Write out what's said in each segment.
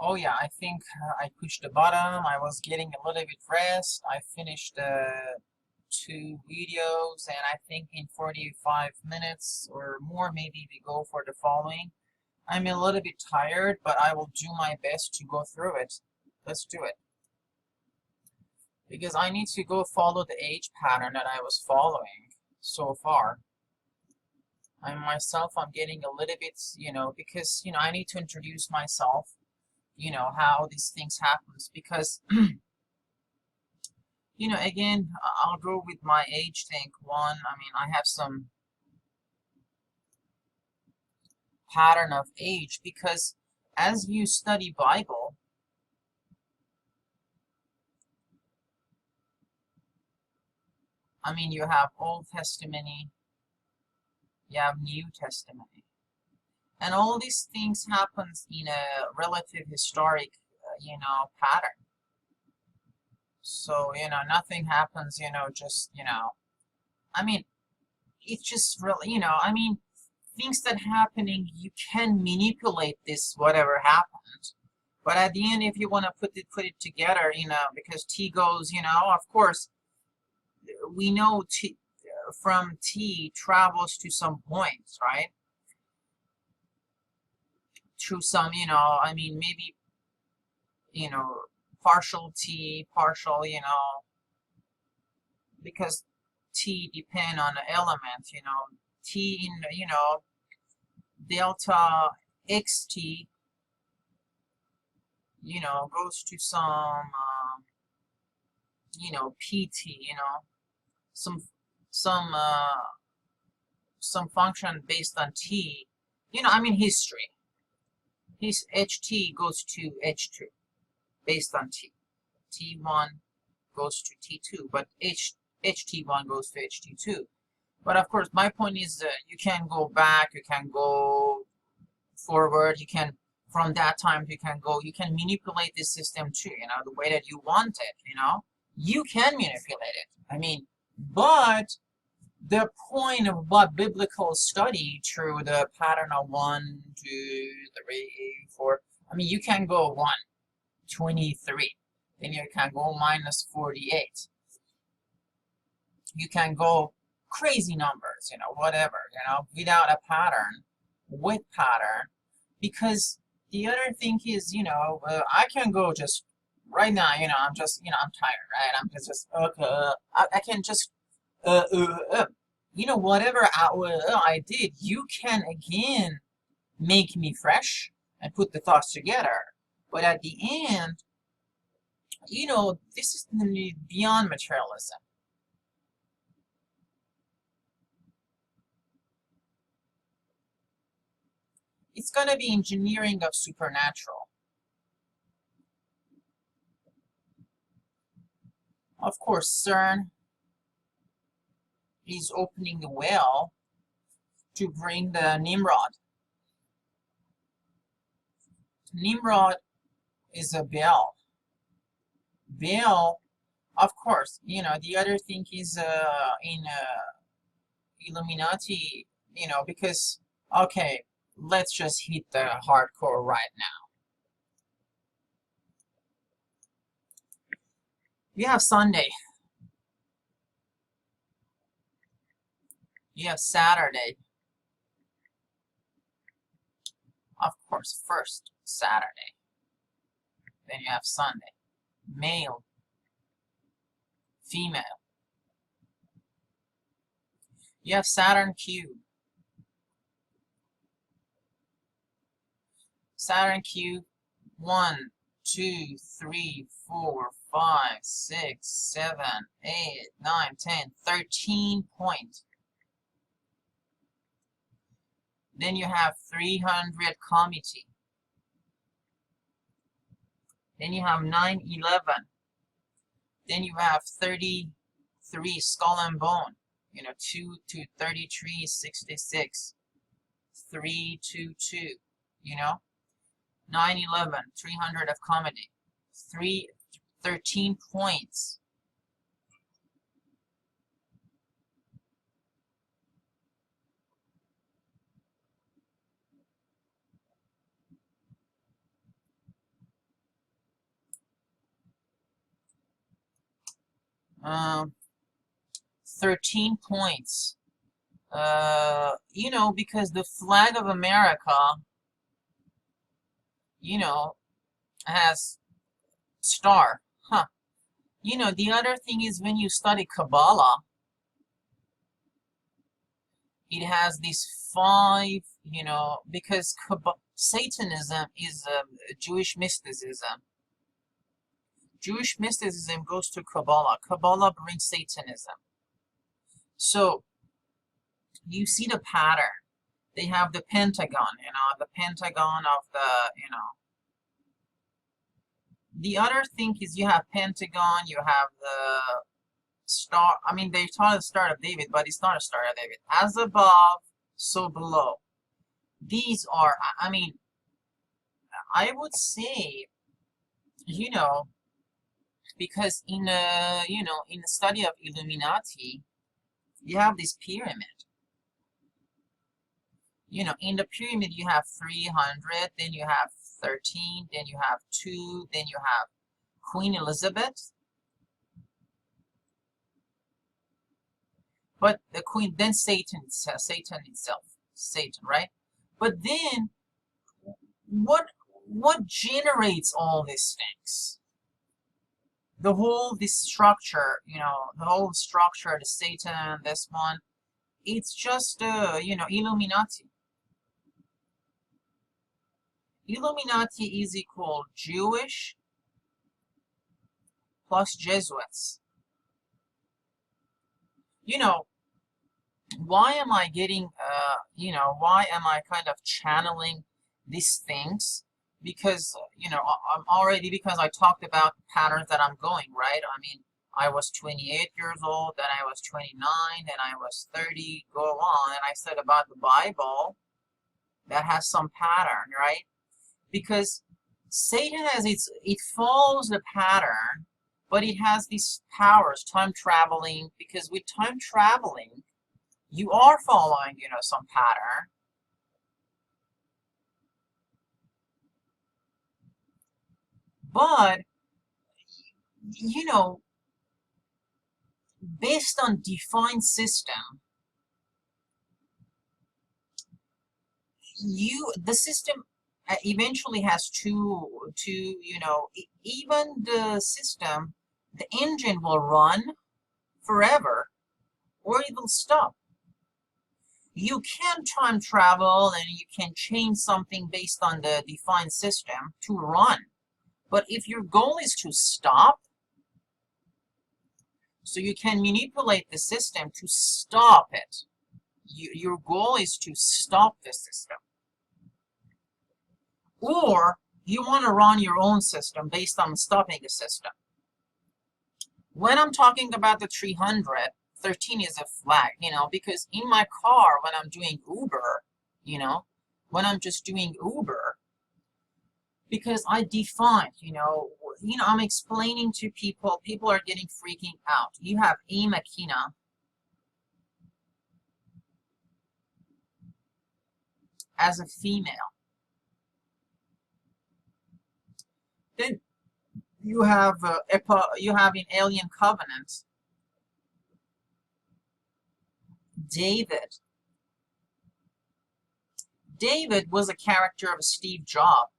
Oh yeah, I think I pushed the button. I was getting a little bit rest. I finished two videos, and I think in 45 minutes or more, maybe we go for the following. I'm a little bit tired, but I will do my best to go through it. Let's do it. Because I need to go follow the age pattern that I was following so far. I'm getting a little bit, because, I need to introduce myself, how these things happens. Because, again, I'll go with my age thing. One, I mean, I have some pattern of age because as you study Bible, I mean, you have Old Testament, you have New Testament, and all these things happens in a relative historic, pattern. So, nothing happens, just, I mean, it's just really, I mean, things that happening, you can manipulate this, whatever happened. But at the end, if you want to put it together, because T goes, of course, we know T from T travels to some points, right? To some, I mean, maybe, partial T, partial, because T depend on the element, T in, delta xt, goes to some, pt, some some uh, some function based on t, I mean history. His ht goes to h2 based on t. T1 goes to t2, but ht1 goes to ht2. But of course, my point is you can go back, you can go forward, you can, from that time you can manipulate this system too, the way that you want it, you can manipulate it. I mean, but the point of what biblical study through the pattern of 1, 2, 3, 4, I mean, you can go 1, 23, then you can go minus 48. You can go crazy numbers, whatever, without a pattern, with pattern, because the other thing is, I can go just right now, I'm just, I'm tired, right? I'm just okay, I can just, whatever I did, you can again make me fresh and put the thoughts together. But at the end, this is beyond materialism. It's going to be engineering of supernatural. Of course, CERN is opening the well to bring the Nimrod. Nimrod is a bell. Bell, of course, the other thing is in Illuminati, because, okay, let's just hit the hardcore right now. You have Sunday. You have Saturday. Of course, first Saturday. Then you have Sunday. Male. Female. You have Saturn cube. Saturn cube, 1, 2, 3, 4, 5, 6, 7, 8, 9, 10, 13 points. Then you have 300 committee. Then you have 911. Then you have 33 skull and bone. 2 to 33, 66. 3, 2, 2. 911, 300 of comedy. 13 points. Um, 13 points. You know, because the flag of America, you know, has star. Huh. You know, the other thing is when you study Kabbalah, it has these five, you know, because Satanism is Jewish mysticism. Jewish mysticism goes to Kabbalah. Kabbalah brings Satanism. So you see the pattern. They have the pentagon, you know, the pentagon of the, you know. The other thing is you have pentagon, you have the star. I mean, they taught the Star of David, but it's not a Star of David. As above, so below. These are, I mean, I would say, you know, because in you know, in the study of Illuminati, you have this pyramid. You know, in the pyramid you have 300, then you have 13, then you have 2, then you have Queen Elizabeth. But the queen, then Satan itself, Satan, right? But then what generates all these things? This structure, you know, the whole structure, the Satan, this one, it's just you know, Illuminati. Illuminati is equal Jewish plus Jesuits. You know, why am I getting, you know, why am I kind of channeling these things? Because, you know, I'm already, because I talked about patterns that I'm going, right? I mean, I was 28 years old, then I was 29, then I was 30, go on, and I said about the Bible, that has some pattern, right? Because Satan has it follows the pattern, but it has these powers, time traveling, because with time traveling, you are following, you know, some pattern. But, you know, based on defined system, the system eventually has to, you know, even the system, the engine will run forever, or it will stop. You can time travel and you can change something based on the defined system to run. But if your goal is to stop, so you can manipulate the system to stop it. Your goal is to stop the system. Or you want to run your own system based on stopping the system. When I'm talking about the 300, 13 is a flag, you know, because in my car, when I'm doing Uber, you know, when I'm just doing Uber, because I defined, you know, I'm explaining to people, people are getting freaking out. You have A. Makina as a female. Then you have in Alien Covenant, David. David was a character of Steve Jobs.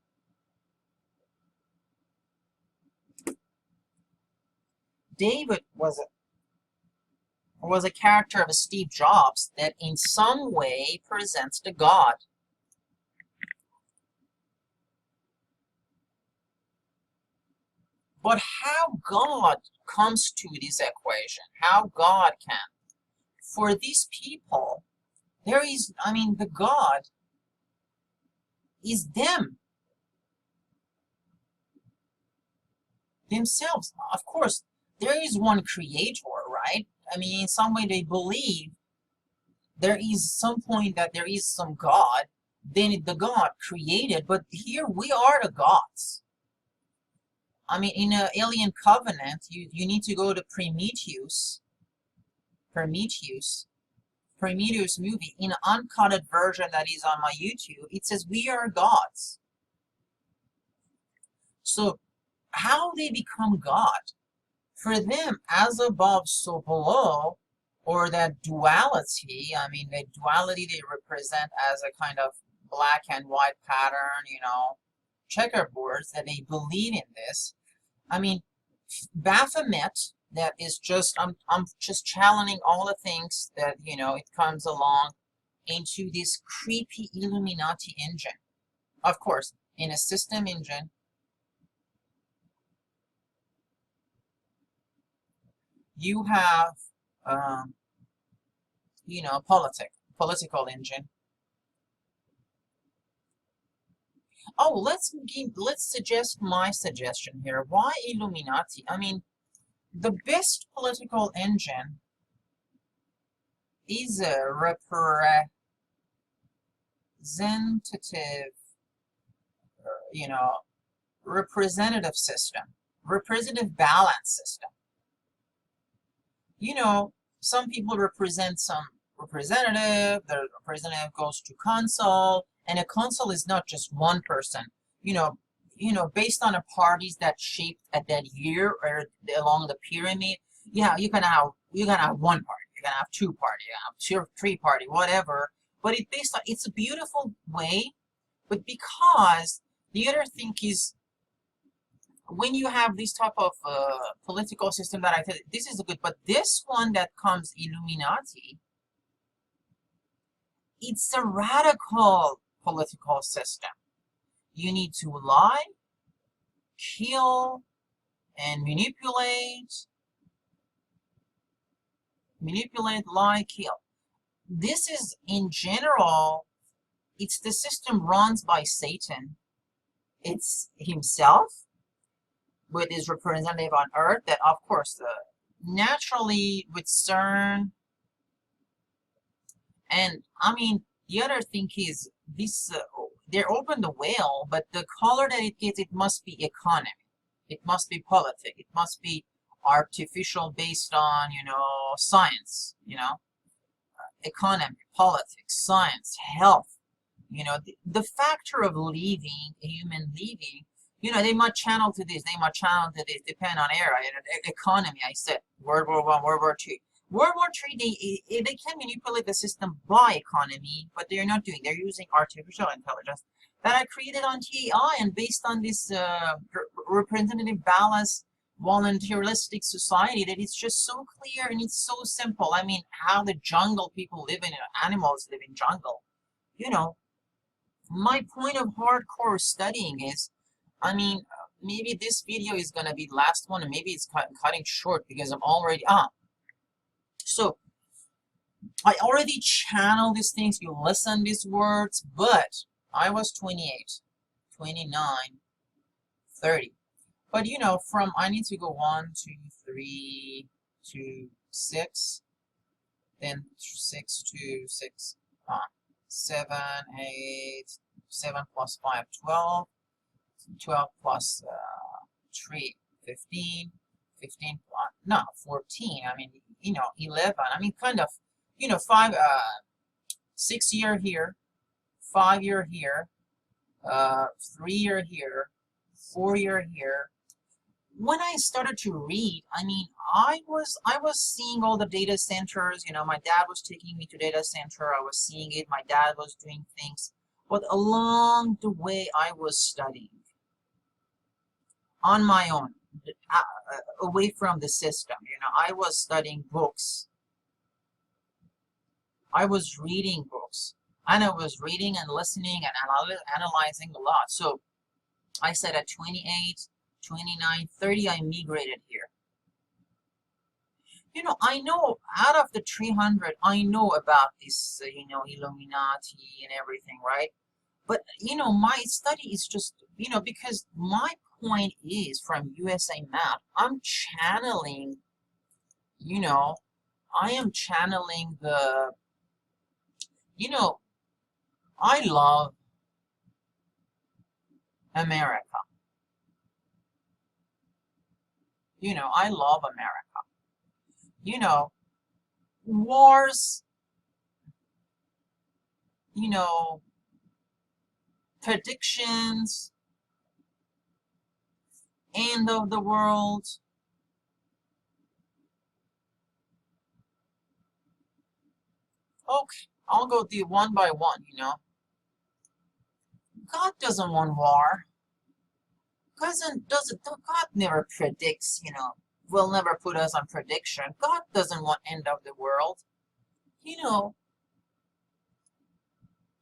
David was a character of Steve Jobs that in some way presents the God. But how God comes to this equation, how God can. For these people, there is, I mean, the God is them. Themselves. Of course, there is one creator, right? I mean, in some way they believe there is some point that there is some God, then the God created, but here we are the gods. I mean, in an Alien Covenant, you need to go to Prometheus movie, in an uncutted version that is on my YouTube, it says we are gods. So how they become God? For them, as above, so below, or that duality, I mean, the duality they represent as a kind of black and white pattern, you know, checkerboards, that they believe in this. I mean, Baphomet, that is just, I'm just challenging all the things that, you know, it comes along into this creepy Illuminati engine. Of course, in a system engine, you have, um, you know, political engine. Oh, let's suggest my suggestion here. Why Illuminati? I mean, the best political engine is a representative, you know, representative system, representative balance system. You know, some people represent some representative, the representative goes to council, and a council is not just one person. Based on the parties that shaped at that year or along the pyramid, yeah, you can have one party, you can have two party, you can have two or three party, whatever. But it's a beautiful way, but because the other thing is, when you have this type of political system that I said, this is good, but this one that comes Illuminati, it's a radical political system. You need to lie, kill, and manipulate, lie, kill. This is, in general, it's the system runs by Satan. It's himself with his representative on earth that, of course, naturally with CERN. And I mean, the other thing is this, they're open the whale, but the color that it gets, it must be economy. It must be politics. It must be artificial based on, science, economy, politics, science, health. The factor of living, a human living, they might channel to this, they might channel to this, depend on era. Economy, I said, World War I, World War II. World War III, they can manipulate the system by economy, but they're not doing. They're using artificial intelligence that I created on TAI, and based on this representative balance, voluntaristic society, that it's just so clear and it's so simple. I mean, how the jungle people live in, animals live in jungle. My point of hardcore studying is, I mean, maybe this video is gonna be the last one, and maybe it's cutting short because I'm already So I already channel these things, you listen these words, but I was 28, 29, 30. But from I need to go 1, 2, 3 to 6, then 6 to 6, 7, 8, 7 plus 5, 12, 12 plus 3, 15, 15 plus, no, 14, I mean, 11, I mean, kind of, 5, 6 year here, 5 year here, 3 year here, 4 year here. When I started to read, I mean, I was seeing all the data centers. My dad was taking me to data center. I was seeing it. My dad was doing things. But along the way, I was studying on my own, away from the system. I was studying books. I was reading books. And I was reading and listening and analyzing a lot. So I said at 28, 29, 30, I migrated here. I know out of the 300, I know about this, Illuminati and everything, right? But, my study is just, because my point is from USA Map, I'm channeling, I am channeling the, I love America. I love America. Wars, predictions, end of the world, Okay, I'll go do one by one, you know. God doesn't want war. God never predicts, you know, will never put us on prediction. God doesn't want end of the world. You know,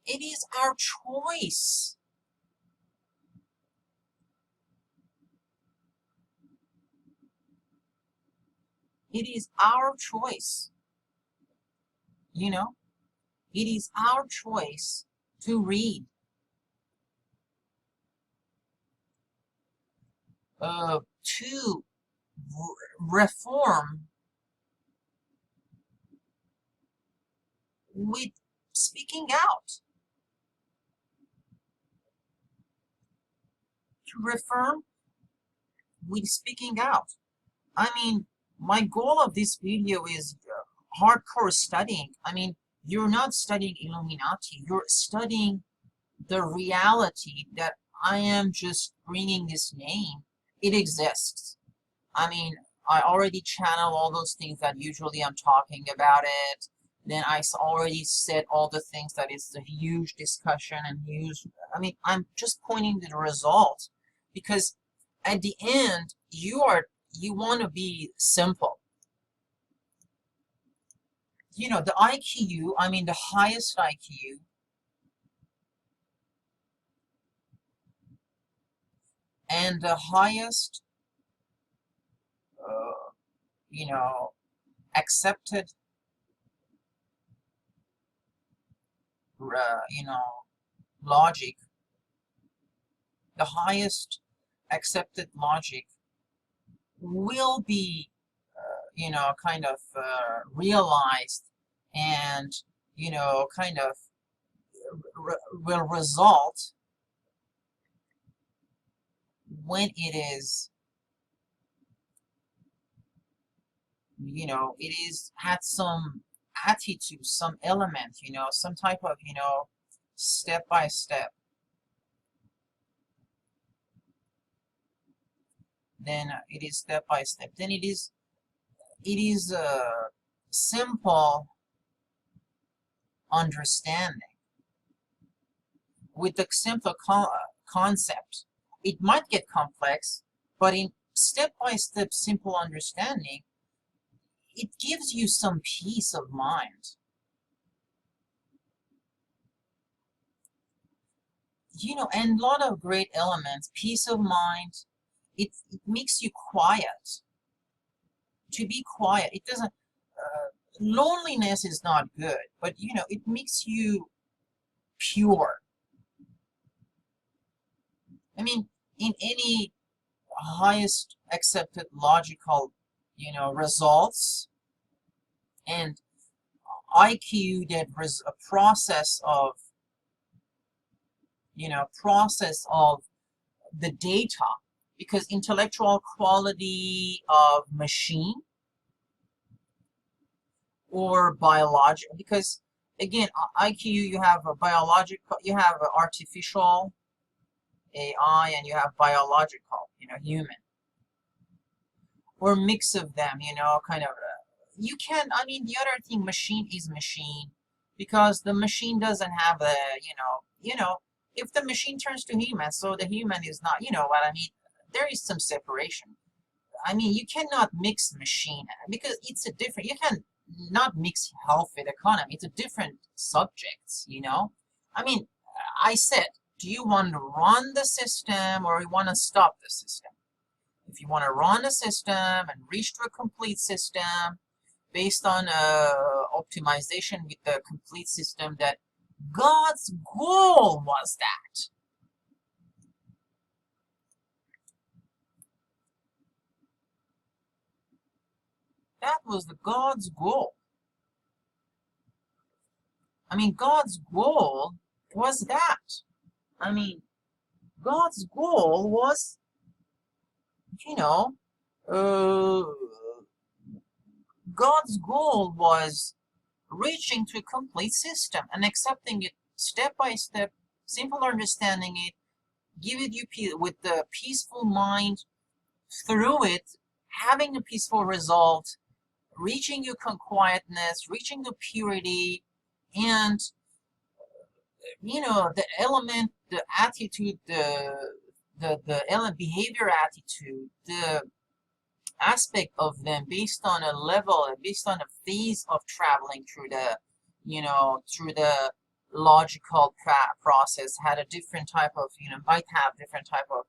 it is our choice. It is our choice, you know. It is our choice to read, to reform with speaking out, to reform with speaking out. I mean, my goal of this video is hardcore studying. I mean, you're not studying Illuminati, you're studying the reality that I am just bringing this name. It exists. I mean, I already channel all those things that usually I'm talking about it. Then I already said all the things that it's a huge discussion and huge. I mean, I'm just pointing to the result because at the end, you want to be simple. You know, the IQ, I mean, the highest IQ and the highest, you know, accepted, you know, logic, the highest accepted logic will be, you know, kind of realized and, you know, kind of will result when it is, you know, it is had some attitude, some element, you know, some type of, you know, step by step. Then it is step by step. Then it is a simple understanding with the simple concept. It might get complex, but in step by step simple understanding, it gives you some peace of mind. You know, and a lot of great elements, peace of mind, it makes you quiet. To be quiet, it doesn't, loneliness is not good, but you know, it makes you pure. I mean, in any highest accepted logical, you know, results and IQ, that was a process of, you know, process of the data, because intellectual quality of machine or biological, because again, IQ, you have a biological, you have an artificial AI, and you have biological, you know, human, or mix of them, you know, kind of. You can, I mean, the other thing, machine is machine, because the machine doesn't have a, you know, if the machine turns to human, so the human is not, you know what I mean? There is some separation. I mean, you cannot mix machine because it's a different, you can not mix health with economy. It's a different subjects, you know? I mean, I said, do you want to run the system or you want to stop the system? If you want to run a system and reach to a complete system based on optimization with the complete system, that God's goal was that. That was the God's goal. I mean, God's goal was that. I mean, God's goal was, you know, God's goal was reaching to a complete system and accepting it step by step, simple understanding it, give it you with the peaceful mind through it, having a peaceful result, reaching your quietness, reaching the purity, And you know, the element, the attitude, the element, behavior attitude, the aspect of them based on a level, based on a phase of traveling through the, you know, through the logical process, had a different type of, you know, might have different type of,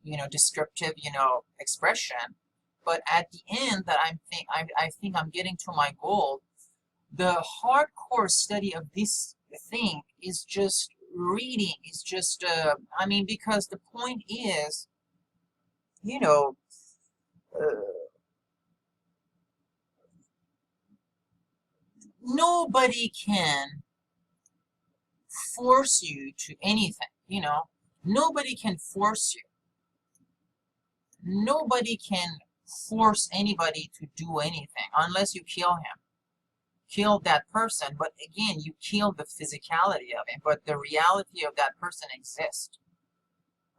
you know, descriptive, you know, expression. But at the end, that I think I'm getting to my goal. The hardcore study of this thing is just reading. It's just, I mean, because the point is, you know, nobody can force you to anything, you know. Nobody can force you. Nobody can force anybody to do anything unless you kill him. Kill that person, but again, you kill the physicality of him, but the reality of that person exists,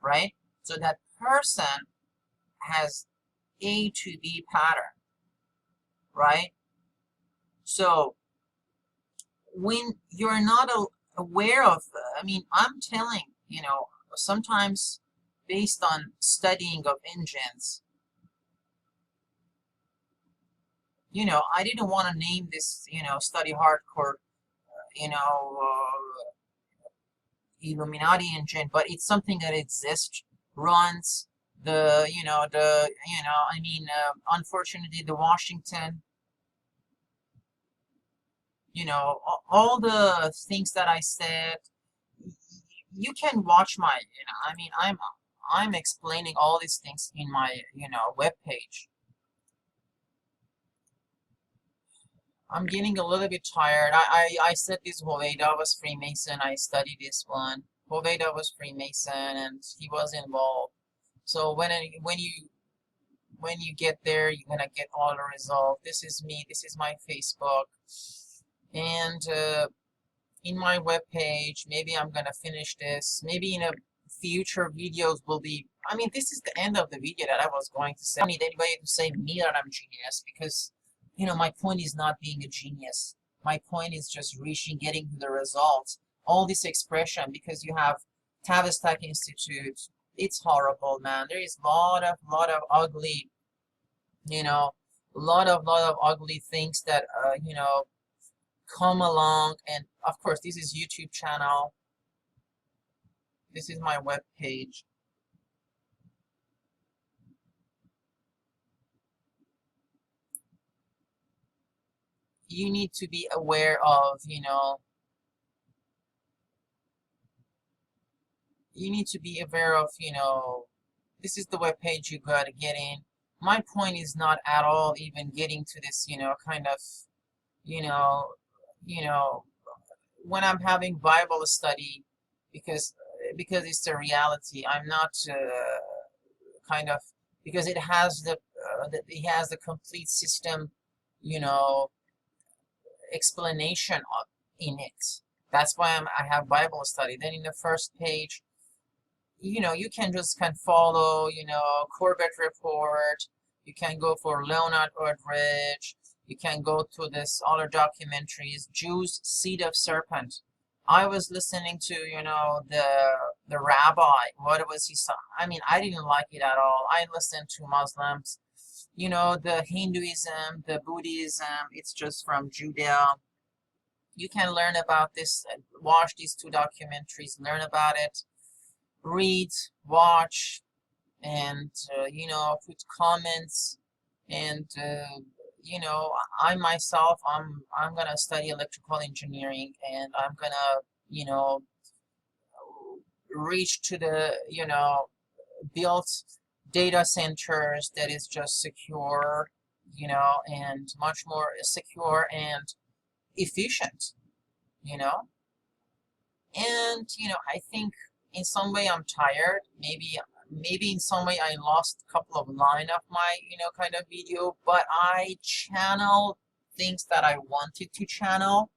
right? So that person has A to B pattern, right? So when you're not aware of, I mean, I'm telling, you know, sometimes based on studying of engines, you know, I didn't want to name this, you know, study hardcore, you know, Illuminati engine, but it's something that exists, runs the, you know, I mean, unfortunately, the Washington, you know, all the things that I said, you can watch my, you know, I mean, I'm explaining all these things in my, you know, webpage. I'm getting a little bit tired. I said this Hoveyda was Freemason. I studied this one. Hoveyda was Freemason, and he was involved. So when you get there, you're gonna get all the results. This is me. This is my Facebook, and in my webpage. Maybe I'm gonna finish this. Maybe in a future videos will be. I mean, this is the end of the video that I was going to say. I don't need anybody to say me that I'm genius, because you know, my point is not being a genius. My point is just getting to the results. All this expression, because you have Tavistock Institute, it's horrible, man. There is lot of ugly, you know, lot of ugly things that, you know, come along. And of course, this is YouTube channel. This is my web page. You need to be aware of, you know, you need to be aware of, you know, this is the web page you gotta get in. My point is not at all even getting to this, you know, kind of, you know, when I'm having Bible study, because it's a reality. I'm not kind of, because it has it has the complete system, you know, explanation in it. That's why I have Bible study. Then in the first page, you know, you can just follow, you know, Corbett Report. You can go for Leonard Erdrich. You can go to this other documentaries, Jews, Seed of Serpent. I was listening to, you know, the rabbi. What was he saying? I mean, I didn't like it at all. I listened to Muslims. You know, the Hinduism, the Buddhism, it's just from Judea. You can learn about this, watch these two documentaries, learn about it, read, watch, and, you know, put comments. And, you know, I myself, I'm going to study electrical engineering, and I'm going to, you know, reach to the, you know, build data centers that is just secure, you know, and much more secure and efficient, you know. And, you know, I think in some way I'm tired. Maybe in some way I lost a couple of line of my, you know, kind of video, but I channel things that I wanted to channel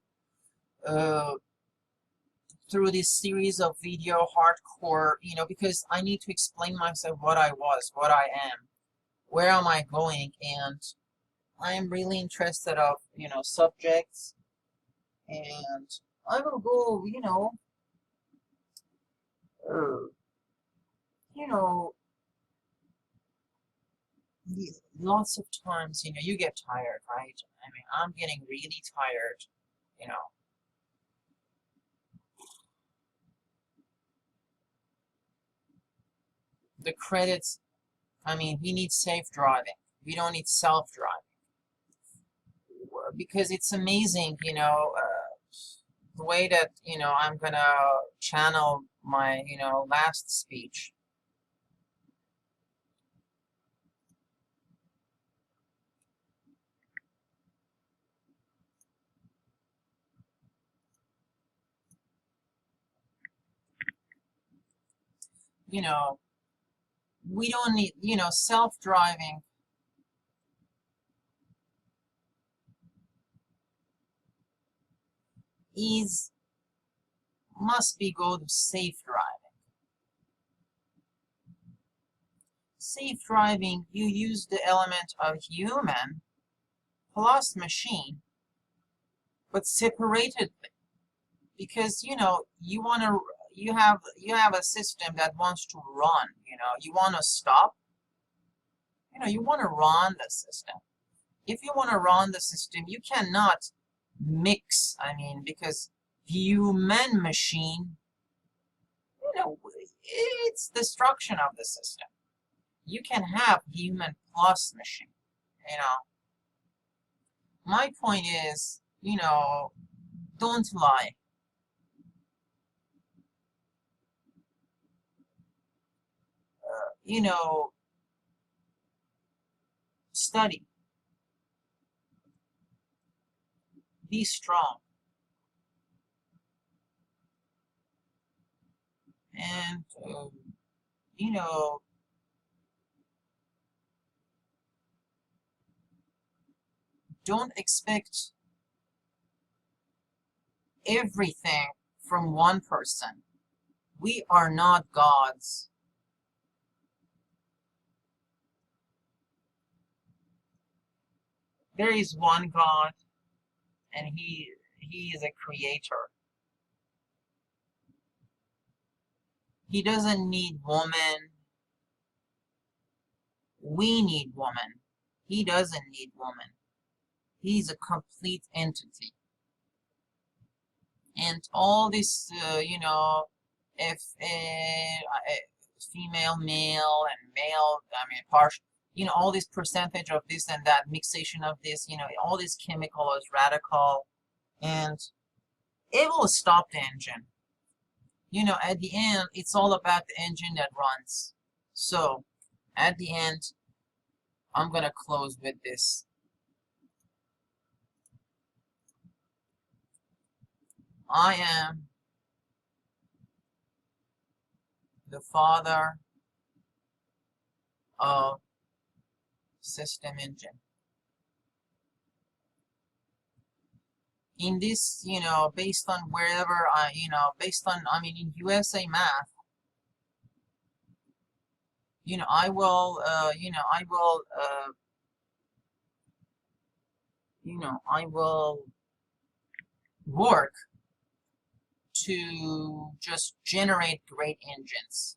through this series of video hardcore, you know, because I need to explain myself, what I was, what I am, where am I going, and I am really interested of, you know, subjects, And I will go, uh, you know, lots of times, you get tired, right? I mean, I'm getting really tired, you know. The credits, I mean, we need safe driving. We don't need self-driving. Because it's amazing, the way that, I'm gonna channel my, last speech. You know, we don't need, self-driving must be go to safe driving. Safe driving, you use the element of human plus machine, but separatedly, because you have a system that wants to run. You want to stop. You want to run the system. If you want to run the system, you cannot mix. I mean, because human machine, it's destruction of the system. You can have human plus machine. You know, my point is, don't lie. You know, study. Be strong. And, you know, don't expect everything from one person. We are not gods. There is one God, and he is a creator. He doesn't need woman. We need woman. He doesn't need woman. He's a complete entity. And all this, if female, male, and male, I mean, partial, all this percentage of this and that, mixation of this, all this chemical is radical, and it will stop the engine. At the end, it's all about the engine that runs. So, at the end, I'm gonna close with this. I am the father of system engine. In this, based on wherever based on, I mean, in USA math, I will, I will work to just generate great engines,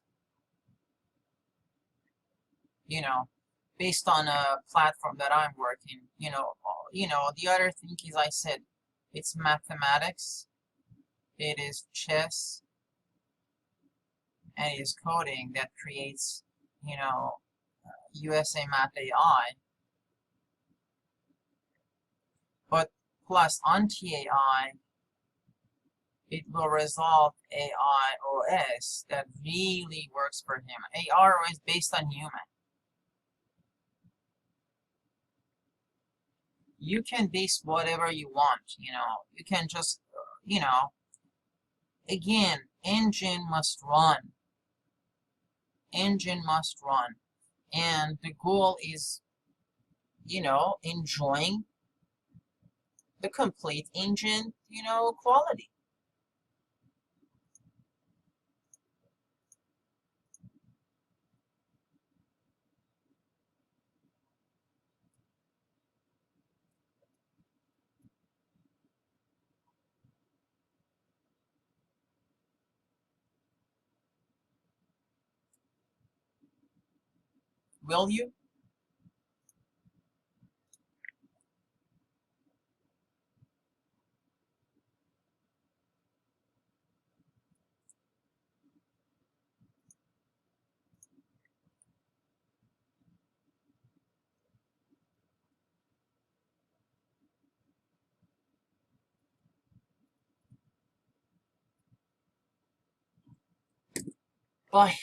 based on a platform that I'm working, the other thing is, I said, it's mathematics, it is chess, and it is coding that creates, USA Math AI. But plus on TAI, it will resolve AIOS that really works for him. AIOS based on human. You can base whatever you want, you can just, again, engine must run. Engine must run. And the goal is, enjoying the complete engine, quality. will you? Bye.